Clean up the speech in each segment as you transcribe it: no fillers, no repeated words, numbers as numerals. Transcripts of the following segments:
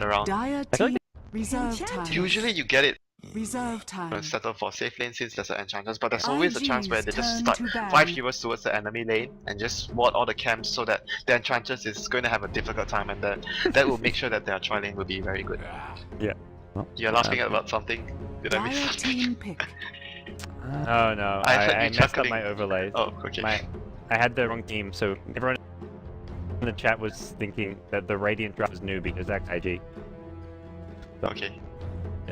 around. Reserve time. Usually you get it Reserve time. settled for safe lane since there's an enchanters, but there's always a chance where they just start 5 heroes towards the enemy lane and just ward all the camps so that the enchanters is going to have a difficult time, and then that will make sure that their tri lane will be very good. Yeah. Well, You're laughing about something? Did I miss something? Team pick. Oh no, I messed up my overlays. Oh, okay. I had the wrong team, so everyone in the chat was thinking that the Radiant draft was Newbee, it's actually IG. So, okay.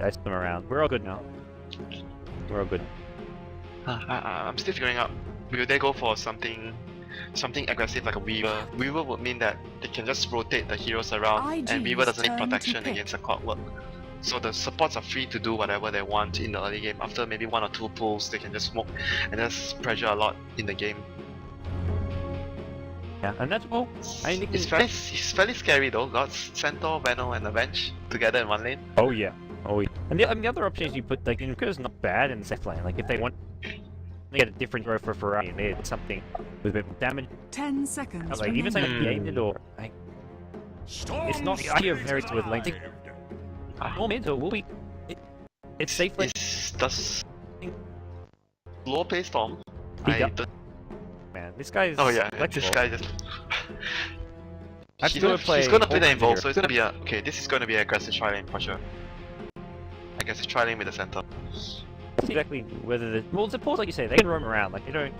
I spun them around. We're all good now. We're all good. I'm still figuring out, will they go for something aggressive like a Weaver? Weaver would mean that they can just rotate the heroes around, and Weaver doesn't need protection against a clockwork. So the supports are free to do whatever they want in the early game. After maybe 1 or 2 pulls, they can just smoke and just pressure a lot in the game. Yeah, and that's all. It's fairly scary though. Got Centaur, Venom, and Avenge together in one lane. Oh yeah. Oh yeah. And the other option is you put like Invictus is not bad in the safe lane. Like if they want to get a different hero for Ferrari and mid, something with a bit more damage. 10 seconds. Like even something like Gained or like, it's not the idea of very with lane. All mid or will be. It's safe lane. Does slow play Storm? Man, this guy is. Oh yeah, flexible. this guy just. He's gonna play the involve, so it's gonna be a okay. This is gonna be an aggressive tri lane for sure. I guess tri lane with the center. Exactly whether the well, suppose like you say, they can roam around. Like they don't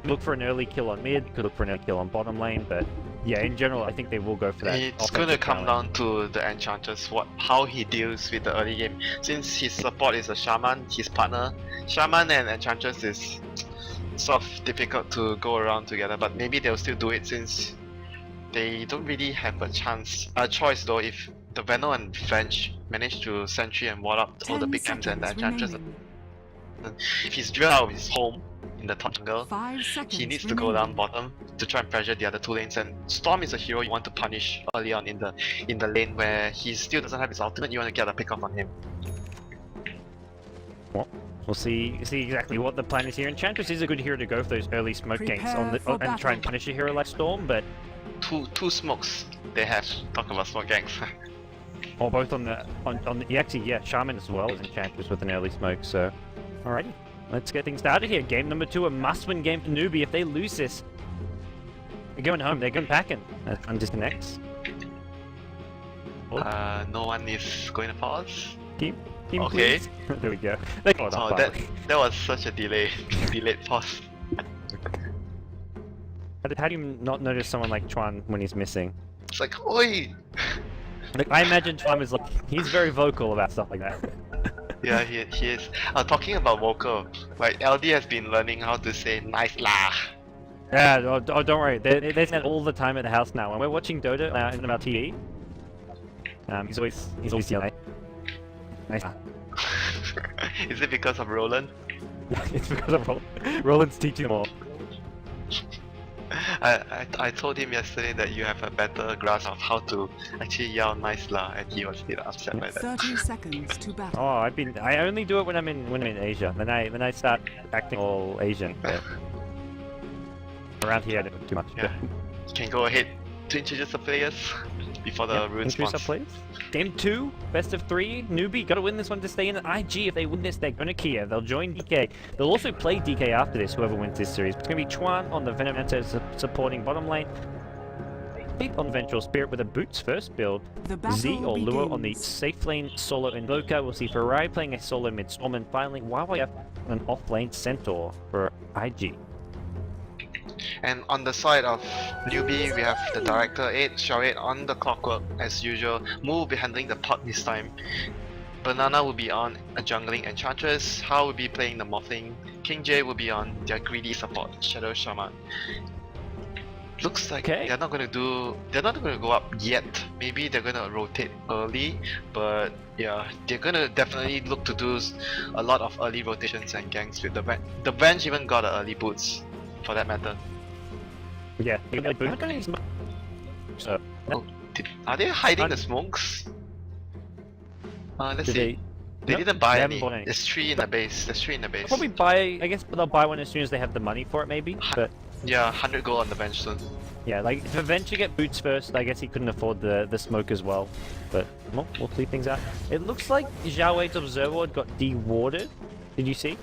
look for an early kill on mid. Could look for an early kill on bottom lane, but yeah, in general, I think they will go for that. It's gonna come down to the enchanters, how he deals with the early game. Since his support is a shaman, his partner, shaman and enchanters is sort of difficult to go around together, but maybe they'll still do it since they don't really have a choice though. If the Venom and Venge manage to sentry and ward up all the big camps and the enchanters, if he's drilled out of his home in the top jungle, he needs to go down bottom to try and pressure the other 2 lanes, and Storm is a hero you want to punish early on in the lane where he still doesn't have his ultimate. You want to get a pick off on him. Well, we'll see exactly what the plan is here. Enchantress is a good hero to go for those early smoke ganks and try and punish a hero like Storm, but two smokes they have. Talk about smoke ganks. or both on the actually yeah, Shaman as well as Enchantress with an early smoke. So, alrighty, let's get things started here. Game number 2, a must-win game for Newbee. If they lose this, they're going home. They're going packing. One disconnects. No one is going to pause. Team, okay. Please. There we go. Oh, that was such a delayed pause. How do you not notice someone like Chuan when he's missing? It's like, oi! Like, I imagine Chuan is like, he's very vocal about stuff like that. Yeah, he is. Talking about vocal, like LD has been learning how to say nice lah. Yeah, oh, don't worry. They say that all the time at the house now. When we're watching Dota in our TV, he's always yelling. Nice. Is it because of Roland? It's because of Roland's teaching them all. I told him yesterday that you have a better grasp of how to actually yell nice lah, and he was a bit upset by that. 30 seconds to battle. Oh, I only do it when I'm in Asia. When I start acting all Asian. But around here I don't do too much. Yeah. You can go ahead to introduce the players before the runes spawns. Game 2, best of 3. Newbee gotta win this one to stay in IG. If they win this, they're gonna Kiev. They'll join DK. They'll also play DK after this, whoever wins this series. It's gonna be Chuan on the Venom Enter supporting bottom lane. Pete on Ventral Spirit with a Boots first build. Z or Luo on the safe lane solo Invoker. We'll see Ferrari playing a solo mid Storm, and finally Huawei an off lane Centaur for IG. And on the side of Newbee, we have the Director 8, Xiao 8 on the clockwork as usual. Mu will be handling the pot this time. Banana will be on a jungling Enchantress. Hao will be playing the Morphling. King J will be on their greedy support, Shadow Shaman. Looks like they're not gonna go up yet. Maybe they're gonna rotate early, but yeah, they're gonna definitely look to do a lot of early rotations and ganks with the Venge. The Venge even got an early boots, for that matter. Yeah, are they hiding the smokes? Let's see. They didn't buy any. There's 3 in the base. Probably buy. I guess they'll buy one as soon as they have the money for it, maybe. But Yeah, 100 gold on the bench soon. Yeah, like if Adventure get boots first, I guess he couldn't afford the smoke as well. But well, we'll see things out. It looks like Zhao Wei's Observer Ward got dewarded. Did you see?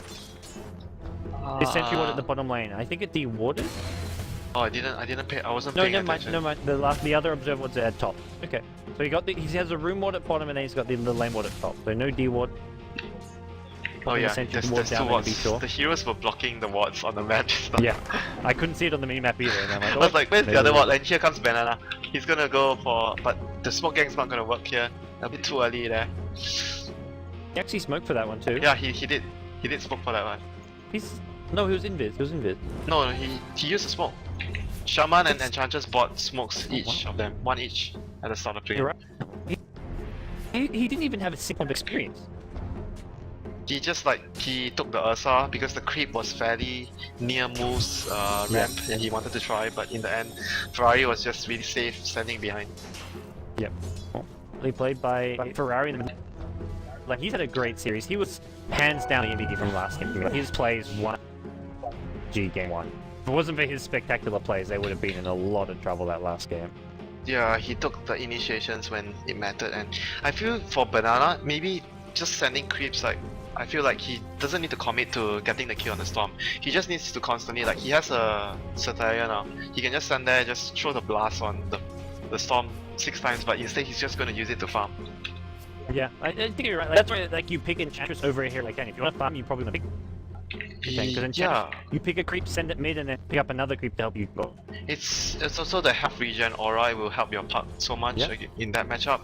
The sentry ward at the bottom lane. I think it dewarded. Oh, I didn't pay. I wasn't No, paying never mind. attention. Never mind. The other Observer Ward's at top. Okay. So he has a room ward at bottom, and then he's got the lane ward at top. So no deward. Oh yeah, Sentry there's ward two down there to be wards. sure. The heroes were blocking the wards on the map. Yeah, I couldn't see it on the minimap either. And I'm like, I oh, was like, where's maybe the other we'll- ward? And here comes Banana. He's gonna go for, but the smoke gang's not gonna work here. A bit too early there. He actually smoked for that one too. Yeah, he did. He did smoke for that one. No, he was invis. He was invis. No, he used the smoke. Shaman and Enchantress bought smokes each of them, one each at the start of the game. You're right. He didn't even have a single experience. He just he took the Ursa because the creep was fairly near Moo's ramp and he wanted to try, but in the end, Ferrari was just really safe standing behind. Yep. Well, he played by Ferrari. Like he's had a great series. He was hands down the MVP from last game. His plays won game 1. If it wasn't for his spectacular plays, they would have been in a lot of trouble that last game. Yeah, he took the initiations when it mattered, and I feel for Banana, maybe just sending creeps I feel like he doesn't need to commit to getting the kill on the Storm. He just needs to constantly, he has a Satire now. He can just stand there, just throw the blast on the Storm 6 times, but instead he's just going to use it to farm. Yeah, I think you're right. That's why you pick Enchantress over here. If you want to farm, you're probably going to pick. Yeah. You pick a creep, send it mid, and then pick up another creep to help you go. It's also the half regen aura will help your puck so much in that matchup,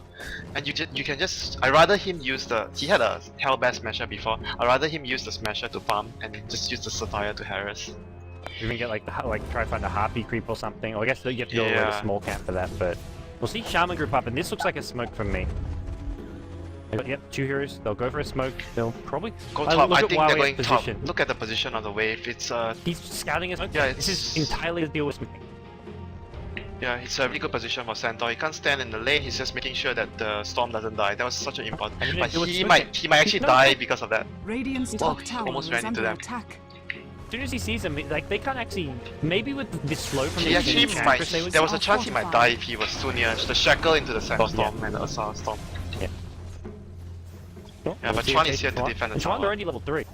and you can just I rather him use he had a Hellbear Smasher before. I rather him use the Smasher to farm and just use the Satire to harass. You can get try to find a Harpy creep or something. Or I guess you have to go away to small camp for that. But we'll see Shaman group up, and this looks like a smoke from me. Yep, 2 heroes. They'll go for a smoke. They'll probably go top. I think they're going position. top. Look at the position of the wave. It's he's scouting a smoke. Yeah, this is entirely the deal with smoke. Yeah, it's a really good position for Centaur. He can't stand in the lane. He's just making sure that the Storm doesn't die. That was such an important. But he might actually die because of that. Radiant's top tower almost is ran into under them. attack. As soon as he sees them, they can't actually. Maybe with this slow from He actually might. There was a chance he might fortified. die if he was too near the Shackle into the Sandstorm and the Assault Storm. Yeah, but Chuan is here to defend the Chuan's tower. already level 3.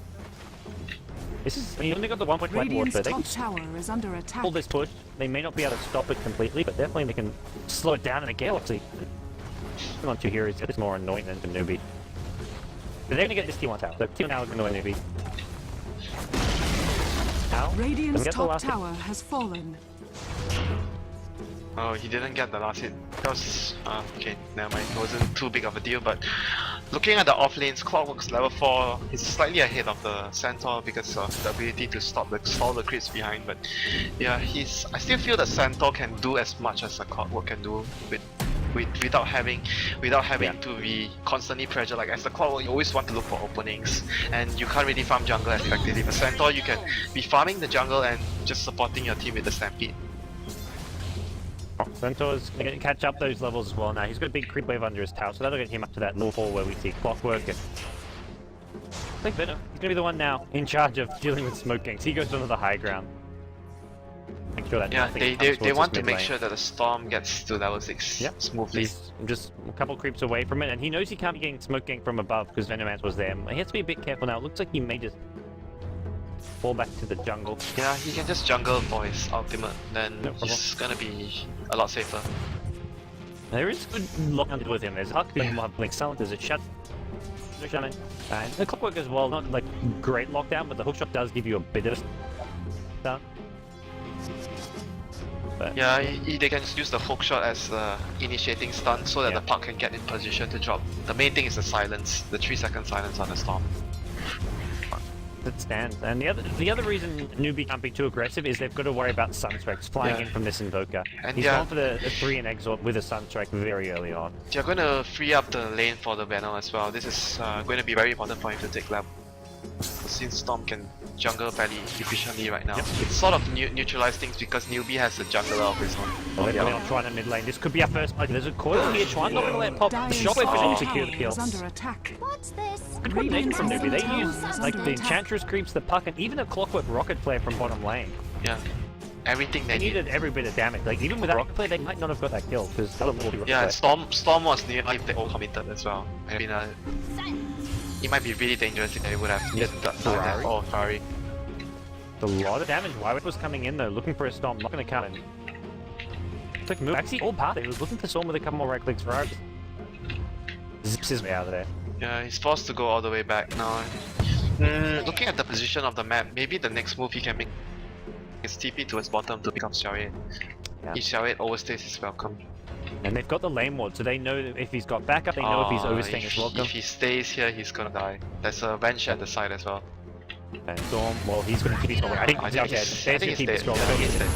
This is. He only got the 1.5 ward, Radiant's but they top can tower is under attack. pull this push. They may not be able to stop it completely, but definitely they can slow it down in a galaxy. Come on, 2 heroes. It's more annoying than the Newbee. But they're gonna get this T1 tower. So T1 now is gonna win Newbee. Now, Radiant's the top last hit. tower has fallen. Oh, he didn't get the last hit. That was okay. Never mind. It wasn't too big of a deal. But looking at the off lanes, Clockwork's level 4. He's slightly ahead of the Centaur because of the ability to stall the creeps behind. But yeah, I still feel that Centaur can do as much as a Clockwork can do without having to be constantly pressured. Like as a Clockwork, you always want to look for openings, and you can't really farm jungle as effectively. But Centaur, you can be farming the jungle and just supporting your team with the Stampede. Centaur's gonna catch up those levels as well now. He's got a big creep wave under his tower, so that'll get him up to that level 4 where we see Clockwork and... I think Venom, he's gonna be the one now in charge of dealing with smoke gangs. He goes onto the high ground. Make sure that Yeah, nothing they comes want towards to his make mid sure that the Storm gets to level 6 smoothly. He's just a couple creeps away from it, and he knows he can't be getting smoke gang from above because Venomance was there. He has to be a bit careful now. It looks like he may just fall back to the jungle. Yeah, he can just jungle for his ultimate, then No problem. he's gonna be a lot safer. There is good lockdown with him. There's Huck, like Silent, there's a Shadow Shaman, and the Clockwork as well. Not like great lockdown, but the hookshot does give you a bit of down. But Yeah, they can just use the hookshot as the initiating stun so that the puck can get in position to drop. The main thing is the silence, the 3-second silence on the Storm. it stands. And the other reason Newbee can't be too aggressive is they've got to worry about Sunstrikes flying in from this Invoker. And He's gone for the 3 in Exort with a Sunstrike very early on. They're going to free up the lane for the banner as well. This is going to be very important for him to take level. Since Storm can jungle fairly efficiently right now. It sort of neutralizes things because Newbee has a jungler of his own. Oh, they're on Chuan in mid lane. This could be our first. Okay, there's a coil here. Chuan not going to let pop. Shockwave can secure the kills. Under attack. What's this? Good coordination from Newbee. They use Radiant's like under the attack. Enchantress creeps, the puck, and even a Clockwork rocket flare from bottom lane. Yeah. everything They they need. needed every bit of damage. Like even with that rocket play, they might not have got that kill because that was rocket Yeah, play. Storm was nearby if they all committed as well. I mean, it might be really dangerous if they would have needed that Ferrari. or Ferrari. It's a lot of damage. Wyatt was coming in though, looking for a Storm, not gonna cut him. Quick move. Actually, all path. He was looking for Storm with a couple more right clicks. Ferrari zips his way out of there. Yeah, he's forced to go all the way back now. Looking at the position of the map, maybe the next move he can make is TP towards bottom to pick up Xiaoyan. Yeah. If Xiaoyan overstays his welcome. And they've got the lane ward, so they know that if he's got backup, they know if he's overstaying his welcome. If he stays here, he's gonna die. There's a bench at the side as well. And Storm, well, he's gonna keep his scroll. I think he's dead. There's gonna keep his scroll. He's dead.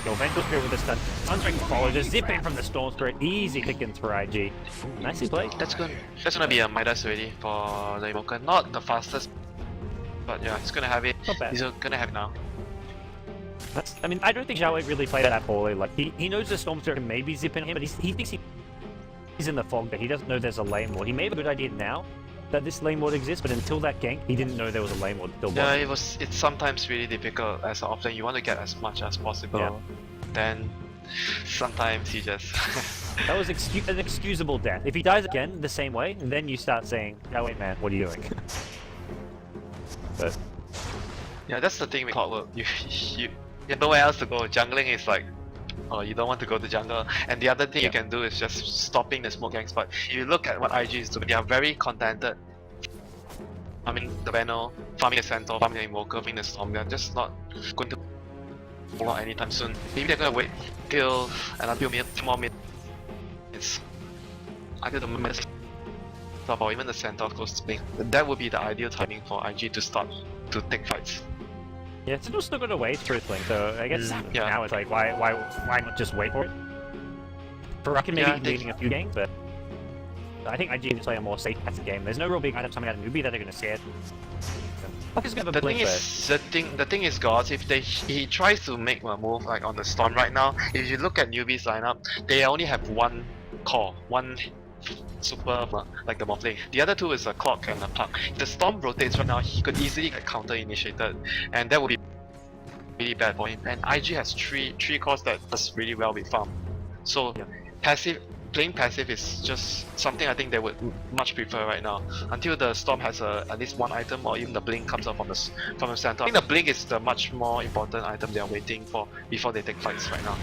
Yo, Vengeful Spirit with the stun. Sunstring follow, just zip in from the Storm Spirit. Easy pickings for IG. Nicely played. That's gonna be a Midas already for the Evoker. Not the fastest, but yeah, he's gonna have it. Not bad. He's gonna have it now. I mean, I don't think Xiaowei really played that poorly. Like, he knows the Storm Spirit can maybe zip in him, but he thinks he's in the fog, but he doesn't know there's a lane ward. He may have a good idea now that this lane ward exists, but until that gank, he didn't know there was a lane ward. Yeah, it's sometimes really difficult as an offlane. You want to get as much as possible. Yeah. Then sometimes you just That was an excusable death. If he dies again the same way, then you start saying, "Oh wait, man, what are you doing?" But yeah, that's the thing with Clockwork. You have nowhere else to go. Jungling is like, oh, you don't want to go to jungle. And the other thing you can do is just stopping the smoke gangs. But if you look at what IG is doing, they are very contented. I mean, the Venom, farming the Centaur, farming the Invoker, farming the Storm. They're just not going to pull out anytime soon. Maybe they're gonna wait till another few more minutes until the minutes stop, or even the Centaur goes to blink. That would be the ideal timing for IG to start to take fights. yeah, it's still got to wait for his blink, so I guess yeah. now it's like, why not just wait for it? Baraka maybe leading a few games, but I think IG needs to play a more safe passive game. There's no real big items coming out of Newbee that they're going to scare. The thing is, guys, if he tries to make a move like on the Storm right now, if you look at Newbee's lineup, they only have one core, one super like the Morphling. The other two is a Clock and a Puck. If the Storm rotates right now, he could easily get counter initiated, and that would be really bad for him. And IG has three cores that does really well with farm. So playing passive is just something I think they would much prefer right now. Until the Storm has at least one item, or even the Blink comes up from the center. I think the Blink is the much more important item they are waiting for before they take fights right now.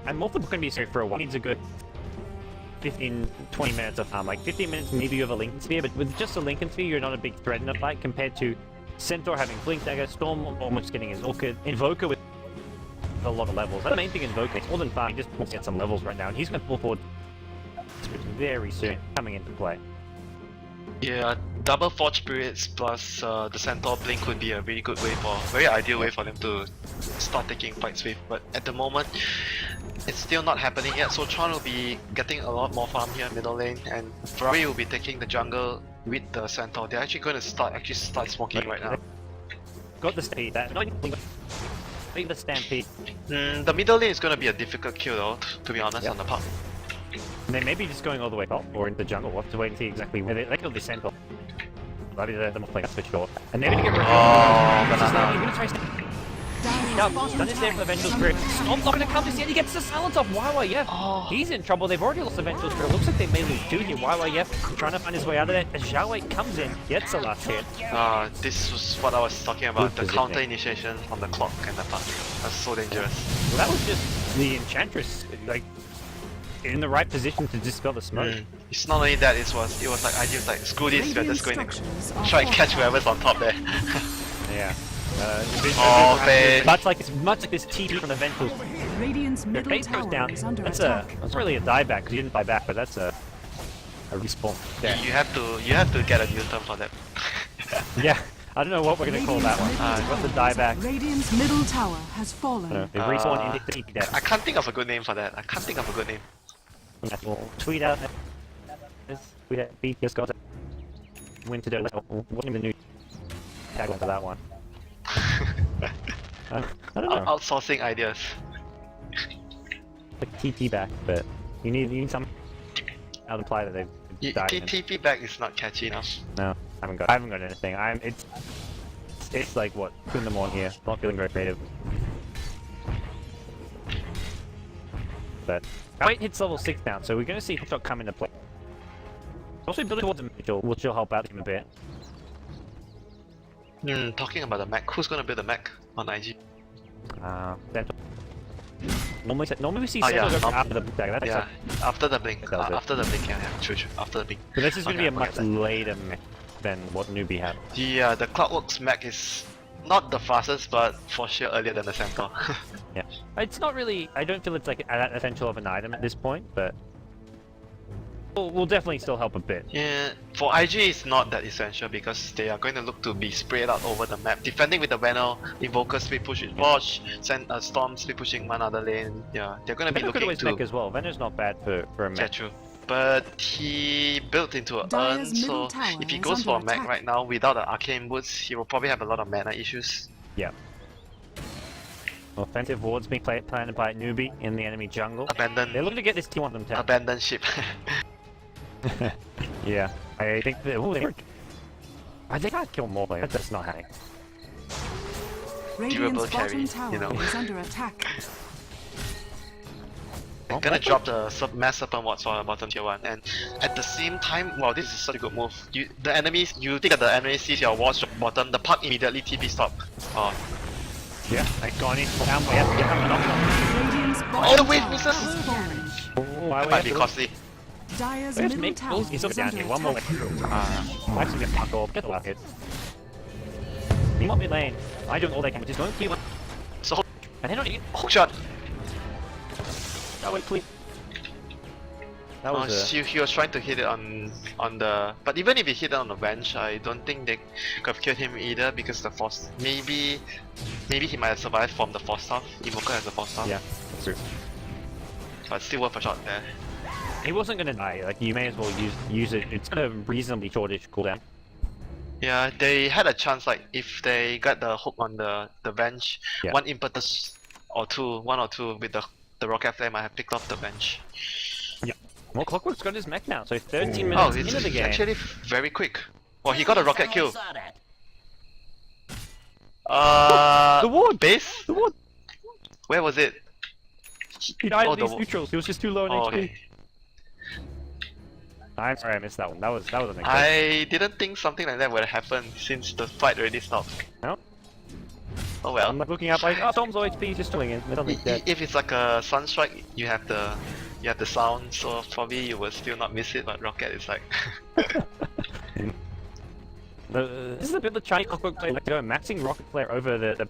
And Morphle going to be safe for a while. He needs a good 15-20 minutes of farm. Like 15 minutes maybe you have a Lincoln Sphere, but with just a Lincoln Sphere you're not a big threat in a fight compared to Centaur having Blink Dagger, Storm almost getting his Orchid, Invoker with a lot of levels. That's the main thing Invoker, it's more than farm, he just wants to get some levels right now, and he's going to pull forward very soon coming into play. Yeah, double Forge Spirits plus the Centaur Blink would be a really good way very ideal way for them to start taking fights with, but at the moment it's still not happening yet, so Tron will be getting a lot more farm here in middle lane, and Ferrari will be taking the jungle with the Centaur. They're actually going to start smoking right now. Got the Stampede, the Stampede. The middle lane is going to be a difficult kill though, to be honest, on the path. And they may be just going all the way top or into the jungle. We'll have to wait and see exactly where they killed the Centaur. That'll be the Morphling, that's for sure. And they're going to get rid of banana. You're going to try Stun is there for the Vengeful Spirit. Storm's not going to come this yet. He gets the silence off YYF. He's in trouble. They've already lost the Vengeful Spirit. Looks like they may lose two here. YYF trying to find his way out of there. As Xiaowei comes in, gets the last hit. This was what I was talking about. Good the counter initiation on the Clock and the Puck. That's so dangerous. Well, that was just the Enchantress, like, in the right position to dispel the smoke. It's not only that, it was like I just like, screw this, we're just going to try and catch whoever's on top there. Yeah. Much like this TP from the Vengeful. Radiant's middle Base goes tower down. is under That's attack. really a dieback because you didn't buy back, but that's a respawn. Yeah. You have to get a new term for that. Yeah. I don't know what we're gonna call that one. What's the dieback? Radiant's middle tower has fallen. They respawn into TP death. I can't think of a good name for that. We'll tweet out. Tweet out. Beat just got win to do. What's the new tagline for that one? I don't know. Outsourcing ideas. Like TP back, but you need some. I'll imply that they've died. TP back is not catchy enough. No, I haven't got anything. It's like what 2 in the morning here. Not feeling very creative. but Wait hits level 6 down, so we're going to see Hookshot come into play. Also building towards Mitchell, which will help out him a bit. Talking about the mech, who's gonna build the mech on IG? Normally we see Oh, yeah, Sentinel go after the blink. Yeah, after the blink. That was it. After the blink, yeah, true. After the blink. But this is going to be a Okay, much I forget later mech than what Newbee had. The Clockwork's mech is not the fastest, but for sure earlier than the Centaur. Yeah. It's not really, I don't feel it's like that essential of an item at this point, but will definitely still help a bit. Yeah, for IG it's not that essential because they are going to look to be spread out over the map. Defending with the Venom, Invoker speed push with Watch, Storm speed pushing one other lane. Yeah, they're going to be Venom could looking always to... mech as well. Venom's not bad for a Yeah, mech. true. But he built into an Dyer's urn, so middle tower if he is goes for a under mech attack. right now without an Arcane Boots, he will probably have a lot of mana issues. Yeah. Offensive wards being planted by Newbee in the enemy jungle. They're Abandon, looking to get this team on them down. abandon ship. Yeah, I think that. Oh, they can't kill more players. That's not happening. Radiant's carry, bottom tower you know. is under attack. They're gonna drop the mass serpent wards for bottom tier 1, and at the same time, wow, this is such a good move. You think that the enemy sees your wards drop bottom, the puck immediately TP stop. Oh, Yeah, thank God. Yeah, Radiant's the bottom wave tower misses! has fallen. Why that might be costly. Dyer's Let's middle make tower He's is down under here. One more. attack. Actually, get fuck off. Get the last hit. Team up mid lane. I do all they can, but just don't keep. So, And they're not even. hookshot! That way, please. That Oh, was he was trying to hit it on the... But even if he hit it on the bench, I don't think they could have killed him either because the force... Maybe he might have survived from the force staff. Invoker has a force staff. Yeah, that's true. But still worth a shot there. He wasn't gonna die. Like you may as well use it. It's got a reasonably shortish cooldown. Yeah, they had a chance, like, if they got the hook on the bench, Yeah. one impetus or two, one or two with the rocket flame might have picked off the bench. Yeah. Well, Clockwork's got his mech now, so 13 Oh, minutes it's into the game. actually very quick. Well, he got a rocket kill. The ward! Base? The ward! Where was it? He died Oh, of these the- neutrals. He was just too low in Oh, HP. okay. I'm sorry I missed that one. That was an I didn't think something like that would happen since the fight already stopped. No? Oh well. I'm like looking up like, oh, Tom's low HP, he's just chilling in. Nothing dead. If it's like a Sunstrike, you have the sound, so probably you will still not miss it, but Rocket is like... This is a bit of the Chinese Clockwork play, like to go maxing Rocket Flare over the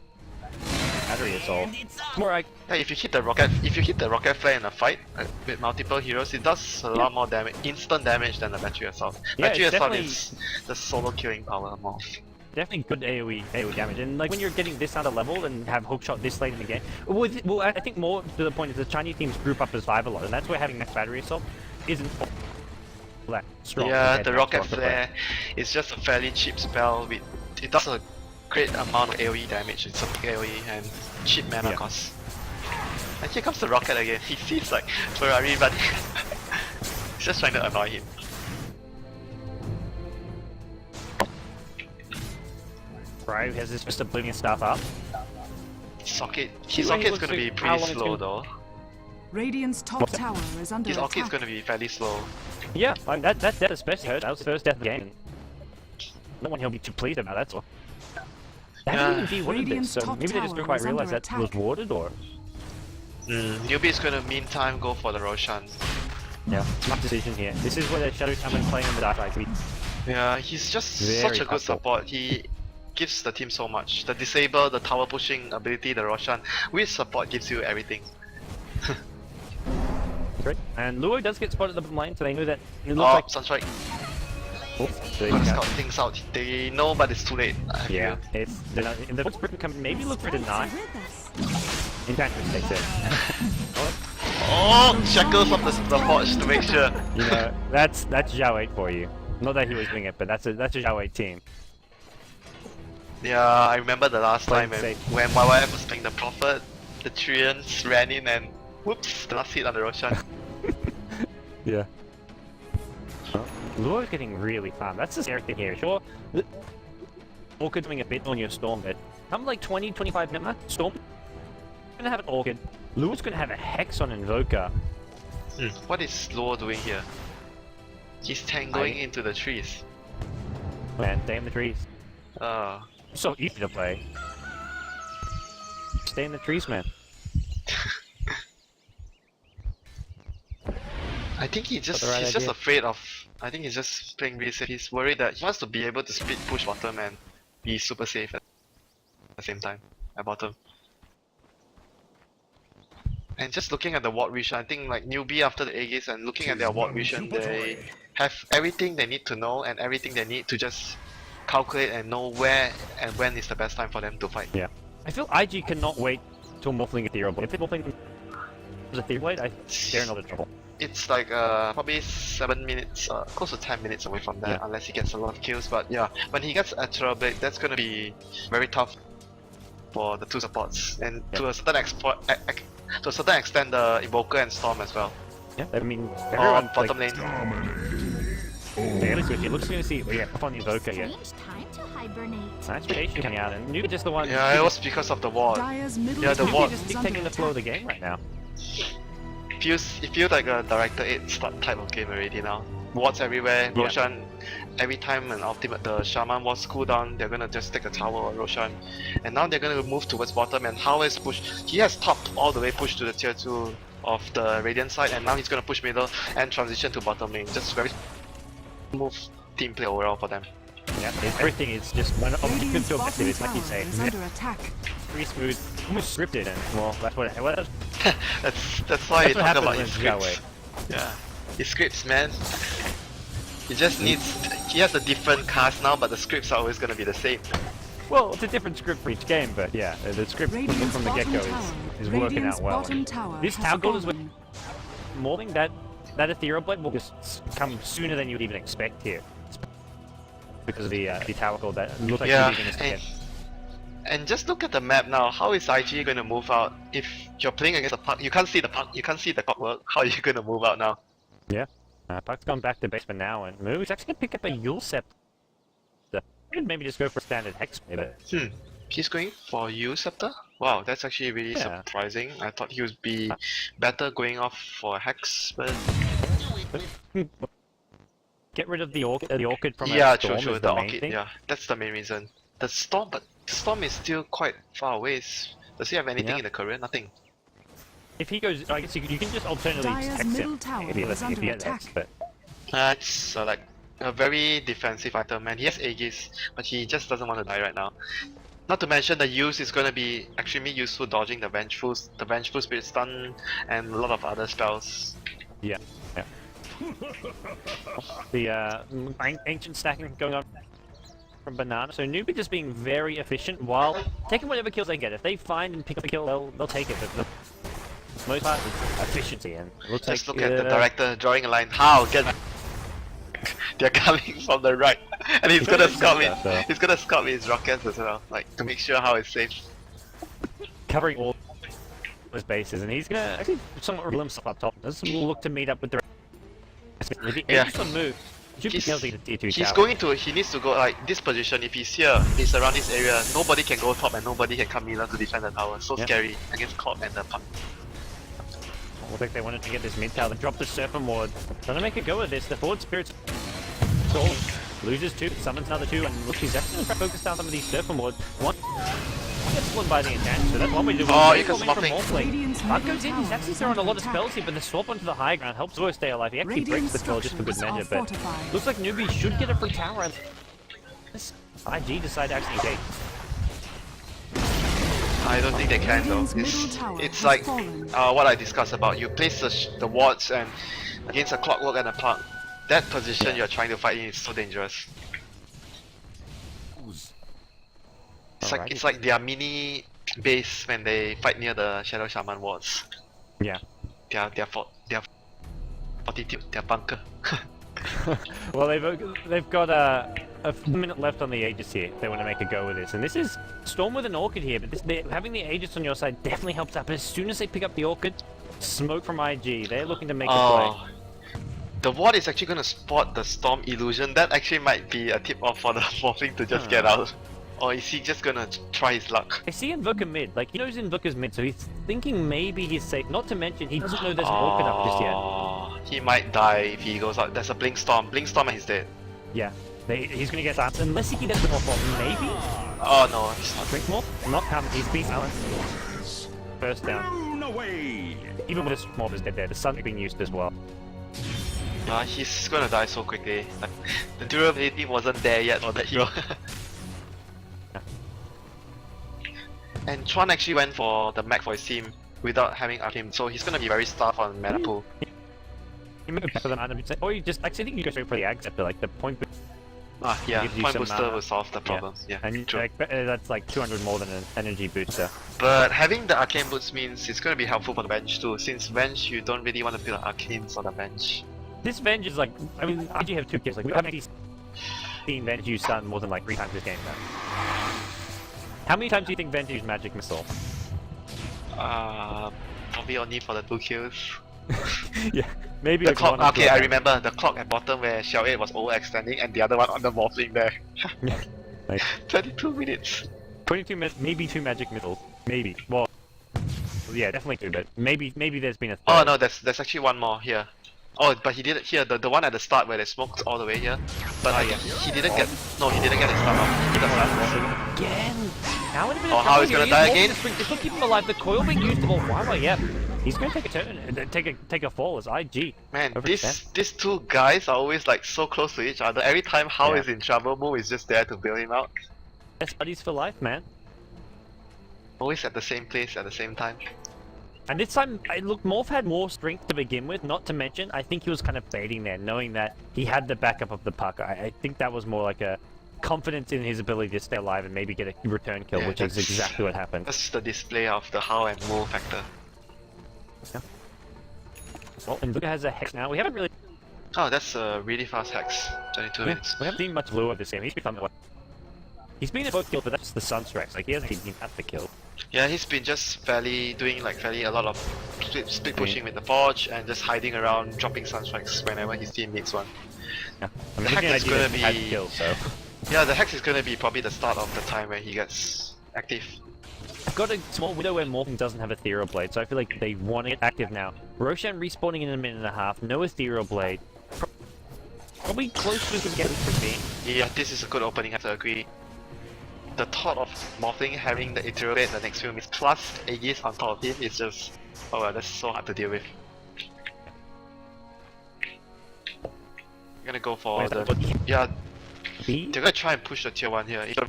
battery assault. It's more like, Yeah, if you hit the rocket flare in a fight with multiple heroes, it does a lot more damage, instant damage than the battery assault. Yeah, Battery it's assault definitely- is the solo killing power more. definitely good AoE damage, and like when you're getting this out of level and have hookshot this late in the game, well, I think more to the point is the Chinese teams group up as 5 a lot, and that's where having max battery assault isn't all that strong. Yeah, compared the to rocket Flare. flare is just a fairly cheap spell. It does a great amount of AoE damage. It's a big AoE and cheap mana Yeah. cost. And here comes the rocket again. He sees like Ferrari, but he's just trying to annoy him. Right, has this just oblivion stuff up. Socket. See His where he socket's looks gonna be like how pretty long it's slow gonna- though. Radiant's top tower is under His socket's attack. gonna be fairly slow. Yeah, that death especially hurt. That was the first death of the game. No one he'll be too pleased about, that's all. They haven't even de-warded this, Radiant's so top maybe they just tower don't quite is realize under that it was attack. warded, or... Newbee is gonna meantime go for the Roshan. Yeah, smart decision here. This is where the Shadow Shaman playing on the Dark Side. Yeah, he's just Very such a good helpful. support. He gives the team so much. The disable, the tower pushing ability, the Roshan. With support gives you everything. Great. And Luo does get spotted at the bottom lane, so they know that it looks Oh, like... Sunstrike. Oops, there you Gotta go. scout things out. They know, but it's too late. I feel. Yeah, it's... The Footprint can maybe look for deny. Enchantress takes it. Oh, shackles up the forge to make sure. You know, that's Zhao 8 for you. Not that he was doing it, but that's a Zhao 8 team. Yeah, I remember the last Playing time safe. when YYF was playing the Prophet, the Treants ran in and whoops, the last hit on the Roshan. Yeah. Luo's getting really farmed. That's the scary thing here. Sure, Orchid doing a bit on your Storm, but I'm like 20-25 minute Storm. Gonna have an Orchid. Luo's gonna have a Hex on Invoker. What is Law doing here? He's tangoing into the trees. Man, damn the trees. Uh, So easy to play. Stay in the trees, man. I think he's just idea. afraid of. I think he's just playing really safe. He's worried that he wants to be able to split push bottom and be super safe at the same time at bottom. And just looking at the ward vision, I think like Newbee after the Aegis and looking at their ward vision, they have everything they need to know and everything they need to just calculate and know where and when is the best time for them to fight. Yeah. I feel IG cannot wait till Morphling Ethereal Blade. If it's Morphling was Ethereal Blade, they're in a lot of trouble. It's like probably 7 minutes, close to 10 minutes away from that, unless he gets a lot of kills. But yeah, when he gets Ethereal Blade, that's gonna be very tough for the two supports, and to a certain extent, the Evoker and Storm as well. Yeah, I mean, everyone bottom lane. Fairly switchy. Looks going to see, up on the Evoker here. Strange time to hibernate. Nice rotation coming out, and Newbee just the one. Yeah, it was because of the ward. Dire's middle Yeah, the tower ward. is Just under dictating the flow of the attack. game right now. It feels like a Director 8 start type of game already now. Wards everywhere, Yeah. Roshan, every time an ultimate, the Shaman was cooldown, they're gonna just take the tower or Roshan. And now they're gonna move towards bottom, and Hao is pushed. He has topped all the way pushed to the tier 2 of the Radiant side, and now he's gonna push middle and transition to bottom lane. Just very smooth team play overall for them. Yeah, everything is just one objective Radiant's to objective, bottom it's like you tower say. is under attack. Pretty smooth, almost scripted, and well, that's what That's why That's you what talk happens about when his it's that scripts. Yeah, his scripts, man. He just needs. He has a different cast now, but the scripts are always gonna be the same. Well, it's a different script for each game, but yeah, the script Radiant's from the bottom get-go tower. is working Radiant's out well. bottom tower This has tower goal is fallen. more than that Ethereal Blade will just come sooner than you'd even expect here. Because of the tower goal that looks like Yeah, he's going to and, and just look at the map now. How is IG going to move out? If you're playing against the puck, you can't see the puck, you can't see the clockwork. How are you going to move out now? Yeah. Puck's gone back to basement now, and Moo's actually going to pick up a Yule Scepter. Could maybe just go for a standard Hex, maybe. He's going for U Scepter? Wow, that's actually really Yeah. surprising. I thought he would be better going off for Hex, but Get rid of the Orchid from yeah, a Storm true, is the the main Orchid, thing. yeah, that's the main reason. The Storm, but the Storm is still quite far away. Does he have anything Yeah. in the career? Nothing. If he goes, I guess you can just alternatively Dire's Hex middle him. tower If he is under has attack. Hex, but It's like a very defensive item, and he has Aegis, but he just doesn't want to die right now. Not to mention the use is going to be extremely useful dodging the Vengeful Spirit Stun, and a lot of other spells. yeah. The ancient stacking going on from Banana. So Newbee just being very efficient while taking whatever kills they get. If they find and pick up a kill, they'll take it. But the most part is efficiency, and it looks Just like look at the Director drawing a line. How? Get they're coming from the right, and he's gonna scout me. So- He's gonna scout me his rockets as well, like to make sure how it's safe. covering all his bases, and he's gonna actually somewhat reveal himself up top. Doesn't look to meet up with the rest. If he Yeah. gets on move, he should be able to get a tier 2 He's tower. going to. He needs to go like this position. If he's here, he's around this area. Nobody can go top, and nobody can come middle to defend the tower. So Yeah. scary against Cloud and the Puck. Looks like they wanted to get this mid tower, drop the Serpent Ward. Trying to make a go of this. The forward spirits stall. Loses 2, summons another 2, and looks he's actually focused on some of these Serpent Wards. One gets spun by the enchant, so that's one way to do it. Oh, Very you can forming from swapping. Morphling. Radiant's Puck middle goes in, he's tower actually is throwing a under lot of attack. spells here, but the swap onto the high ground helps Zoe stay alive. He actually breaks the troll just for good measure, Structures but are fortified. looks like Newbee should get a free tower, and this IG decide to actually take. I don't think they can though. Radiant's middle tower It's has like fallen. what I discussed about. You place the wards and against a clockwork and a puck. That position you're trying to fight in is so dangerous. Alrighty. It's like their mini base when they fight near the Shadow Shaman wards. Yeah. Their fortitude, their bunker. Well, they've got a minute left on the Aegis here if they want to make a go with this. And this is Storm with an Orchid here, but having the Aegis on your side definitely helps out. But as soon as they pick up the Orchid, smoke from IG. They're looking to make a play. Oh, the ward is actually going to spot the Storm illusion. That actually might be a tip off for the Morphling to just get out. Or is he just gonna try his luck? I see Invoker mid. Like, he knows Invoker's mid, so he's thinking maybe he's safe. Not to mention, he doesn't know there's an Orchid up just yet. He might die if he goes out. There's a Blink Storm. Blink Storm and he's dead. Yeah. He's gonna get silenced. Unless he can get the off, maybe? Oh no, he's not. Drink more? Not coming. He's being silenced. First down. No way. Even with his mob is dead there, the sun's being used as well. He's gonna die so quickly. Like, the durability wasn't there yet for that hero. And Chuan actually went for the mech for his team without having Arcane, so he's gonna be very starved on mana pool. You move better than 100%. Or you just, I think you go straight for the Ag Scepter, like the point Yeah, gives you point some booster mana. will solve the problem. Yeah, and true. like, that's like 200 more than an energy booster. But having the Arcane boots means it's gonna be helpful for the bench too, since bench you don't really want to build Arcanes on the bench. This Venge is like, I mean, I do have two kills. Like, we haven't actually seen Venge use stun more than like 3 times this game now. How many times do you think Venge used Magic Missile? Probably only for the 2 kills. Yeah, maybe The like clock, one or okay, two I a game. remember the clock at bottom where Xiao 8 was overextending and the other one on the morphling there. Like, 22 minutes. 22 minutes, maybe 2 Magic Missiles. Maybe. Well, yeah, definitely 2, but maybe there's been a third. Oh no, there's actually one more here. Oh, but he did it here, the one at the start where they smoked all the way here. But he didn't get, no, he didn't get his stun off. He doesn't. Again! How would it Oh, how he's gonna die again? It's not keeping him alive. The coil being used to why, yeah. He's gonna take a turn, take a fall as IG. Man, Over these two guys are always like so close to each other. Every time Hao Yeah. is in trouble, Mu is just there to bail him out. Best buddies for life, man. Always at the same place at the same time. And this time, look, Morph had more strength to begin with, not to mention, I think he was kind of baiting there, knowing that he had the backup of the puck. I think that was more like a confidence in his ability to stay alive and maybe get a return kill, Yeah, which is that's- exactly what happened. That's the display of the Hao and Mu factor. Well, and Luca has a Hex now. We haven't really... Oh, that's a really fast hex. 22 minutes. We haven't seen much Lua this game. He's been fun. He's been in both kills, but that's the Sunstrikes. Like, he hasn't even had the kill. Yeah, he's been just doing a lot of split pushing with the Forge and just hiding around, dropping Sunstrikes whenever his team needs one. Yeah. I mean, The Hex is idea gonna he had be- kills, so... Yeah, the hex is gonna be probably the start of the time where he gets active. I've got a small window where Morphin doesn't have Ethereal Blade, so I feel like they want to get active now. Roshan respawning in a minute and a half, no Ethereal Blade. Probably close to getting for me. Yeah, this is a good opening, I have to agree. The thought of Morphling having the Ethereal Blade the next few minutes plus Aegis on top of him is just... Oh well, that's so hard to deal with. I'm gonna go for Where's the... that? Yeah, B? they're gonna try and push the tier 1 here. If the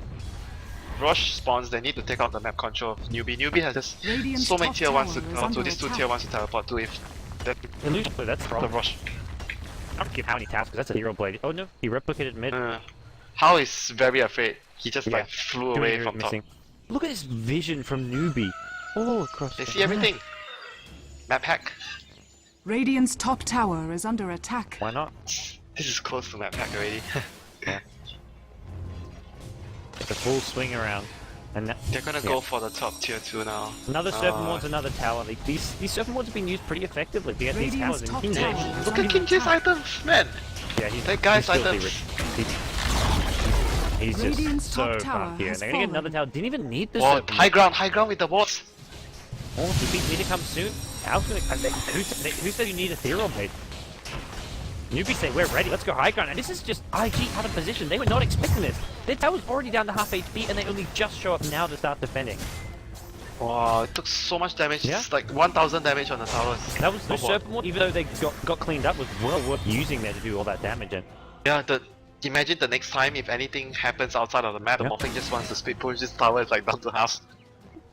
Rush spawns, they need to take out the map control of Newbee. Newbee has just Radiant's so many top tier 1s to tower is teleport to, under these 2 attack. tier 1s to teleport to if that Illusion Blade, that's the the problem. Rush. I don't give how many taps, because that's a Hero Blade. Oh no, he replicated mid. Hao is very afraid. He just Yeah. like flew Too many away heroes from top. missing. Look at this vision from Newbee. All across They the see everything. Map hack. Radiant's top tower is under attack. Why not? This is close to map hack already. It's a full swing around. And that, They're gonna go for the top tier 2 now. another Serpent Ward's another tower. Like, these Serpent Wards have been used pretty effectively. They get these Radiant's towers top in tower King is Look at under King J's attack. items, man! Yeah, he's That guy's filthy items. rich. He's just Radiant's so top tower pumped here. has They're gonna get another fallen. tower. Didn't even need the Oh, Serpent high ground with the wards! Oh, TPs need to come soon. How's gonna... Who said you need Ethereal Blade? Newbie say we're ready, let's go high ground. And this is just IG out of position. They were not expecting this. Their tower's already down to half HP and they only just show up now to start defending. Wow, it took so much damage. Yeah. It's like 1000 damage on the towers. That was the Oh, boy. Serpent Ward, even though they got cleaned up, was well worth using there to do all that damage. And Yeah, imagine the next time if anything happens outside of the map, Yeah. the Morphling just wants to split push this tower is like down to half.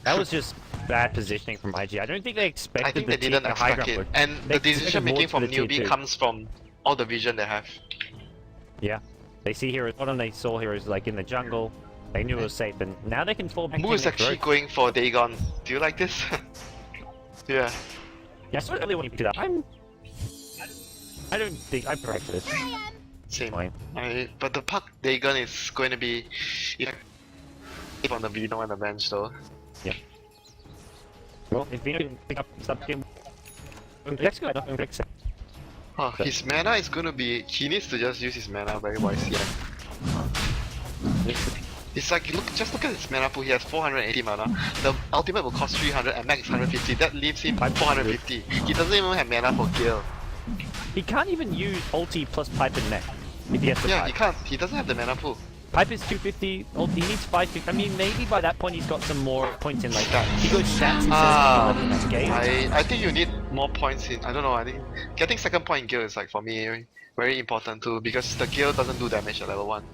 that was just bad positioning from IG. I don't think they expected I think the they didn't high expect ground it. work. And They the decision expected making wards for from the tier Newbee 2. comes from all the vision they have. Yeah. They see heroes bottom, they saw heroes like in the jungle. They knew it was safe, and now they can fall back Mu to is the actually growth. going for Dagon. Do you like this? Yeah. Yeah, I sort of really want to do that. I don't think I'm correct for this. Same. Fine. But the puck Dagon is going to be effective on the Vino and the bench though. Well, if Vino can pick up sub game, let's go. Huh, his mana is going to be... He needs to just use his mana very wisely. It's like, just look at his mana pool, he has 480 mana. The ultimate will cost 300 and max 150, that leaves him 450. He doesn't even have mana for Gale. He can't even use ulti plus pipe and mech if he has to Yeah, pipe. he can't, he doesn't have the mana pool. Pipe is 250, ulti, he needs 550. I mean, maybe by that point he's got some more points in like that. He goes stats and says game. I think you need more points in, I don't know, I think getting second point in Gale is like for me very important too, because the Gale doesn't do damage at level 1.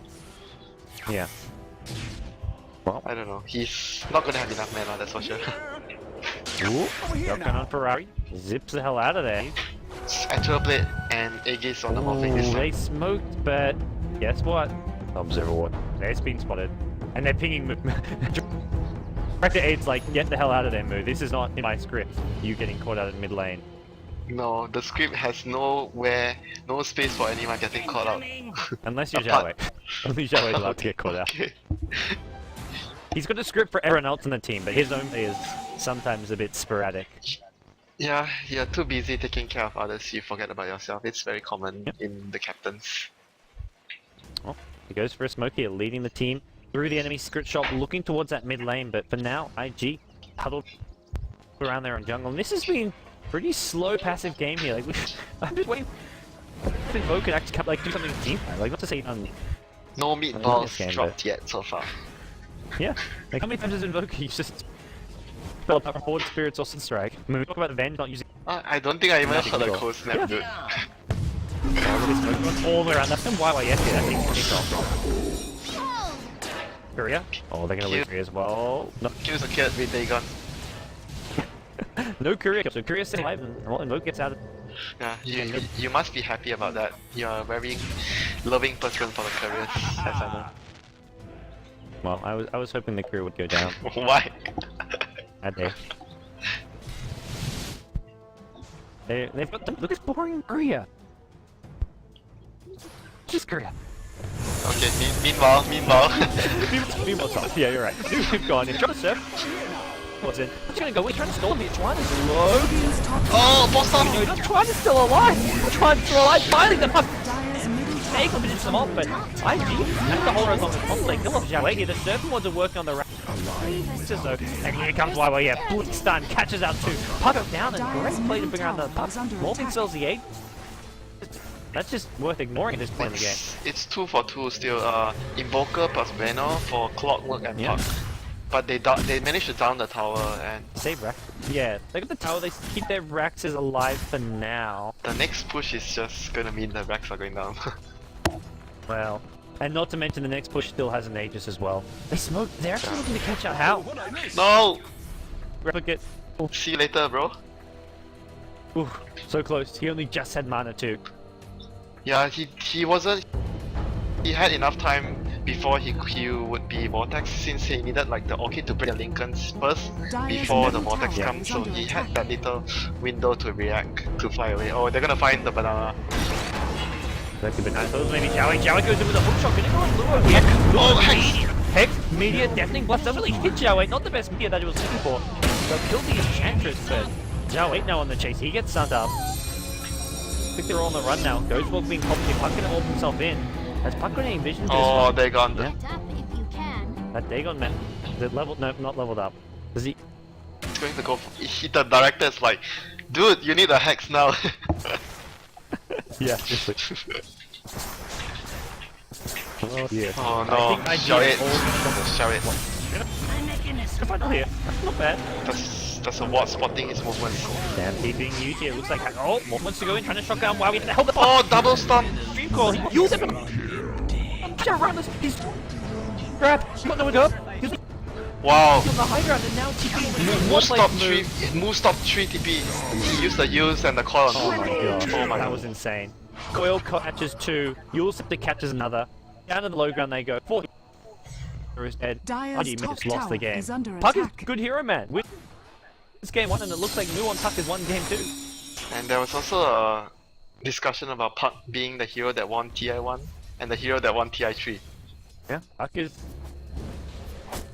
Yeah. Well, I don't know, he's not gonna have enough mana, that's for sure. ooh, shotgun on Ferrari, zips the hell out of there. Actual Blade and Aegis on the morphing this Ooh, time. they smoked, but guess what? Observer ward. They're being spotted. And they're pinging Director 8's like, get the hell out of there, Moo. This is not in my script. You getting caught out in mid lane. No, the script has no space for anyone getting caught out. Unless you're Zhao Wei. Only Zhao Wei's allowed to get caught out. Okay. He's got a script for everyone else on the team, but his only is sometimes a bit sporadic. Yeah, you're too busy taking care of others, you forget about yourself. It's very common in the captains. Oh, he goes for a smoke here, leading the team through the enemy script shop, looking towards that mid lane, but for now, IG huddled around there on jungle. And this has been pretty slow passive game here. Like, I'm just waiting for Invoke could actually come, like, do something team. Like, not to say No this meatballs game, dropped yet so far. yeah. Like, how many times has Invoke used just spelled up forward spirits or strike? I mean, we talk about the Venge not using I don't think I even Nothing heard a at all. cold snap, dude. all the way around. That's some YYS here. That thing's kicked off. Korea? Oh, they're gonna lose Korea as well. No, Kills a kid with Dagon. no Korea. So Korea's still alive, and well, Invoke gets out of. Yeah, you must be happy about that. You're a very loving person for the careers, as I know. Well, I was hoping the Korea would go down. Why? That day. They've got look at boring Korea. Just Korea. Okay, meanwhile. Meanwhile, tough. Yeah, you're right. We've gone in. Trying to surf. What's in? He's gonna go. He's trying to stall him. Chuan is low. Radiant's top Oh, boss No, down! not Chuan is still alive. Chuan's still alive. Finally, the fuck. Dire's middle tower They could finish them off, but IG has to hold her as long as possible. They kill off Zhao Wei here. The surfing ones are working on the rack. And here comes YY. Yeah, blitz stun catches out two. Pucker down and great play to bring around the puck. Morphing sells the 8. That's just worth ignoring at this point in the game. It's 2 for 2 still. Invoker plus Venom for Clockwork and Yeah. Puck. But they managed to down the tower, and Save rack. Yeah, they got the tower. They keep their racks alive for now. the next push is just gonna mean the racks are going down. Well, and not to mention the next push still has an Aegis as well. They smoke. They're actually looking to catch out. How? No! Replicate. See you later, bro. Ooh, so close. He only just had mana too. Yeah, he wasn't. He had enough time before he would be Vortex, since he needed like the Orchid to break the Lincolns first before the Vortex comes, so he had that little window to react, to fly away. Oh, they're gonna find the banana. That's a bit nice. Those maybe Jowie. Jowie goes in with a hook shot. Gonna go on Luo here. Oh, Hex! Hex, media, deafening blast. Doesn't really hit Jowie. Not the best media that he was looking for. So killed the Enchantress, but Jowie now on the chase. He gets stunned up. I think they're all on the run now. Ghostwalk being popped in. Puck gonna hold himself in. Has Puck got any vision? Oh, they gone. Yeah. Get up if you can. That Dagon man. Is it leveled? No, not leveled up. Does he? He's going to go. The director is like, dude, you need a hex now. Yeah, seriously. Oh yeah. Oh I no, think shout IG it. all- Shout it. Final here. That's not bad. That's a ward spotting his movements. Damn, he being used here. Looks like oh, more wants to go in, trying to shotgun. Wow, we held the Oh, double stun. stream call. He use it. Around this. He's grab. He's got nowhere to go. He's Wow. on the high ground and now TP. Move stop 3 TP. He used the use and the call on. Oh my god. Oh my That god. was insane. Coil catches 2. Yule Scepter catches another. Down to the low ground they go. 4 heroes dead. Dire's How do you top miss? Lost the tower game. is under Puck is attack. good hero, man. Win this game 1 and it looks like New on Puck is 1 game 2. And there was also a discussion about Puck being the hero that won TI1 and the hero that won TI3. Yeah. Puck is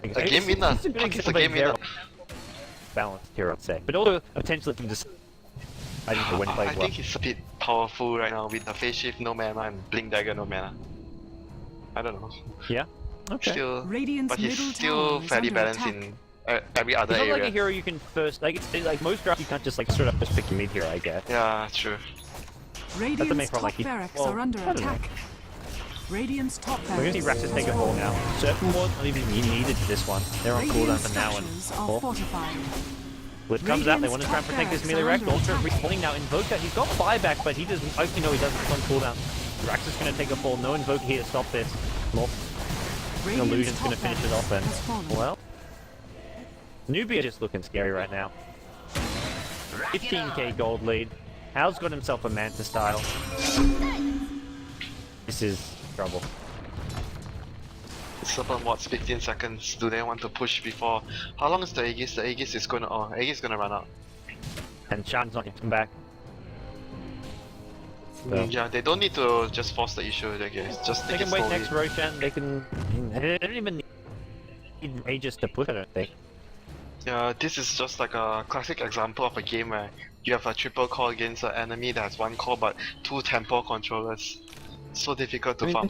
A game winner. He's a good Puck is a example game of a winner. balanced hero, I'd say. But also a potential to just I think the win I plays well. think he's a bit powerful right now with the phase shift no mana and blink dagger no mana. I don't know. Yeah. Okay. Still, Radiant's but he's middle still tower is fairly under balanced attack. in every other He's not area. like a hero you can first like. It's like most drafts you can't just like straight up just pick your mid hero, I guess. Yeah, true. Radiant's main problem, top like, barracks well, are under I don't know. attack. Radiant's top We're gonna barracks see Raxus take a has fall fallen. now. Certain ward not even needed this one. They're on cooldown Radiant's for now and structures are fortified. Blitz comes out, they want to try and protect this melee Rex. Radiant's Ultra top barracks are respawning now. Invoker, he's got buyback, but he doesn't. Actually, no, he doesn't. It's on cooldown. Rax is going to take a fall. No Invoker here to stop this. Well, Radiant's Illusion's top going to finish it off, barracks and has fallen. well, Newbee are just looking scary right now. 15k gold lead. Hal's got himself a Manta style. This is trouble. It's about what, 15 seconds. Do they want to push before? How long is the Aegis? The Aegis is gonna. Oh, Aegis is gonna run out. And Shan's not going to come back. So. Yeah, they don't need to just force the issue. I guess just They take can it wait slowly. next Roshan. They can. They don't even need Aegis to push. I don't think. Yeah, this is just like a classic example of a game where you have a triple core against an enemy that has one core but two tempo controllers. So difficult to farm.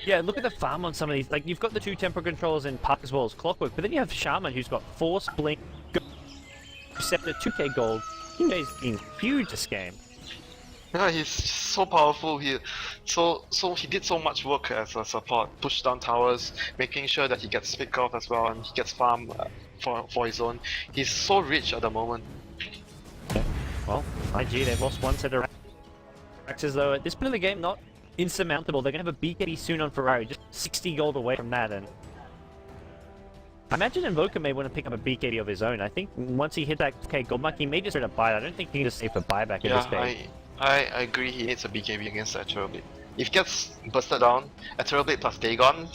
Yeah, look at the farm on some of these. Like, you've got the 2 tempo controllers in Park as well as Clockwork, but then you have Shaman who's got 4 Blink, Scepter, 2k gold. He's been huge this game. Yeah, he's so powerful. He did so much work as a support, push down towers, making sure that he gets picked off as well, and he gets farm for his own. He's so rich at the moment. Well, IG, they've lost one set of Rexes though. At this point of the game, not insurmountable. They're gonna have a BKB soon on Ferrari, just 60 gold away from that, and I imagine Invoker may want to pick up a BKB of his own. I think once he hit that gold mark, he may just straight up buy it. I don't think he can just save for buyback at this Yeah, stage. I agree. He needs a BKB against the Ethereal Blade. If he gets bursted down, Ethereal Blade plus Dagon,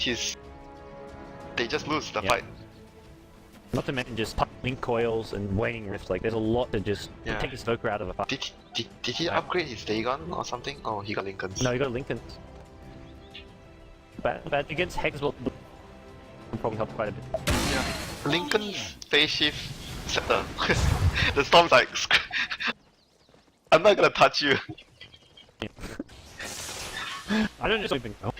they just lose the Yeah. fight. Not to mention just link coils and waning rifts. Like, there's a lot to just Yeah. take his Invoker out of the fight. Did he upgrade his Dagon or something? Oh, he got Lincoln's. No, you got Lincoln's. But against Hex will probably help quite a bit. Yeah. Lincoln's phase shift scepter. The Storm's like, I'm not gonna touch you. I don't just even go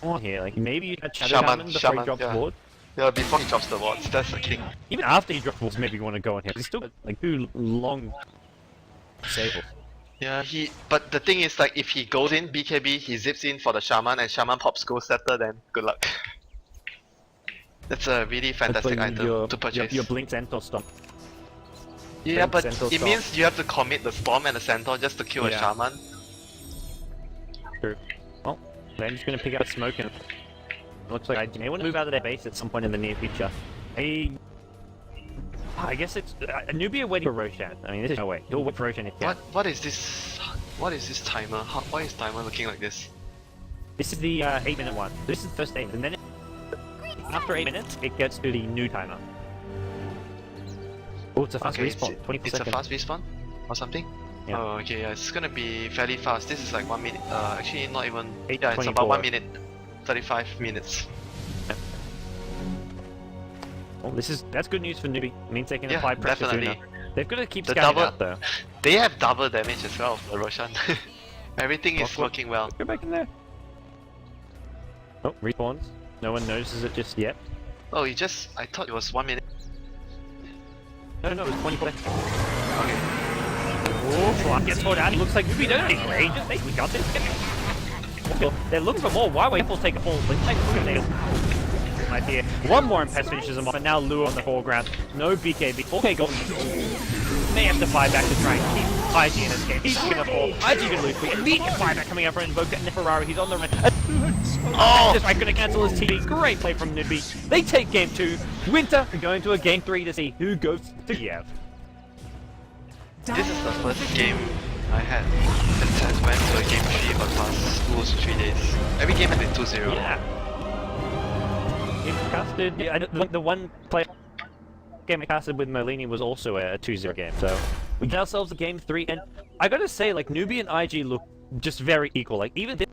on here. Like, maybe you had Shadow Shaman, Shaman before Shaman, he drops yeah. ward. Yeah, before he drops the wards, that's the king. Even after he drops wards, maybe you want to go on here. He's still got like 2 long sables. Yeah, but the thing is, like, if he goes in BKB, he zips in for the Shaman, and Shaman pops Ghost Scepter, then good luck. That's a really fantastic Hopefully item to purchase. Your Blink Centaur Stomp. Yeah, Blink but Centaur it Storm. means you have to commit the Storm and the Centaur just to kill a Yeah. Shaman. True. Well, they're just going to pick up Smoke and looks like I may want to move out of their base at some point in the near future. I guess it's a Newbee waiting for Roshan. I mean, this is no way. He'll wait for Roshan if he can. What is this? What is this timer? Why is timer looking like this? This is the 8-minute one. This is the first 8 minutes, and then after 8 minutes, it gets to the new timer. Oh, it's a fast respawn. 24 it's seconds. a fast respawn or something? Yeah. Oh, okay, yeah, it's gonna be fairly fast. This is like 1 minute. Actually, not even. 8:24. Yeah, it's about 1 minute, 35 minutes. Well, that's good news for Newbee. It means they can Yeah, apply pressure definitely. sooner. They've got to keep The scanning double- out though. They have double damage as well for Roshan. Everything is Clockwork. working well. Go back in there. Oh, respawns. No one notices it just yet. Oh, I thought it was 1 minute. No, it was 24 seconds. Okay. Oh, Flan gets pulled out. He looks like Newbee. Don't need rage. Just think we got this. They're looking for more. Why wait? We'll take a full. Let's take a idea. One more and Pest finishes him off, and now Lure on the foreground. No BKB. Okay, gold. May have to buy back to try and keep IG in this game. He's gonna fall. IG gonna lose. Immediate buyback coming out from Invoker and the Ferrari. He's on the run. Oh! Just gonna cancel his TD. Great play from Newbee. They take game 2. Winter going to a game 3 to see who goes to Kiev. This is the first game I had that has went to a game 3 for the past 2 or 3 days. Every game has been 2-0. Yeah. It casted. Yeah, the one play game I casted with Merlini was also a 2-0 game. So we get ourselves a game 3, and I gotta say, like, Newbee and IG look just very equal. Like, even this